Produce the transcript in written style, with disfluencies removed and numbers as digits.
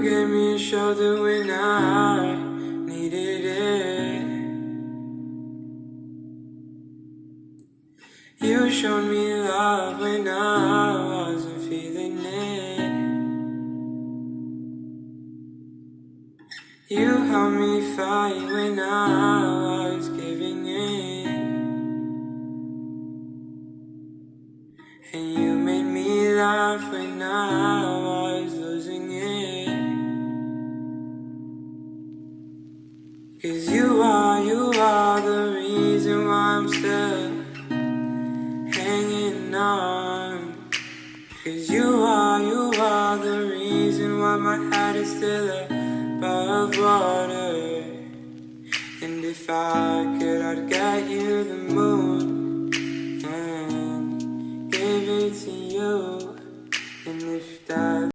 gave me a shoulder when I needed it. You showed me love when I wasn't feeling it. You helped me fight when I was giving in. And you made me laugh when I was losing it. 'Cause you are the reason why I'm still hanging on. 'Cause you are the reason why my head is still above water. And if I could, I'd get you the moon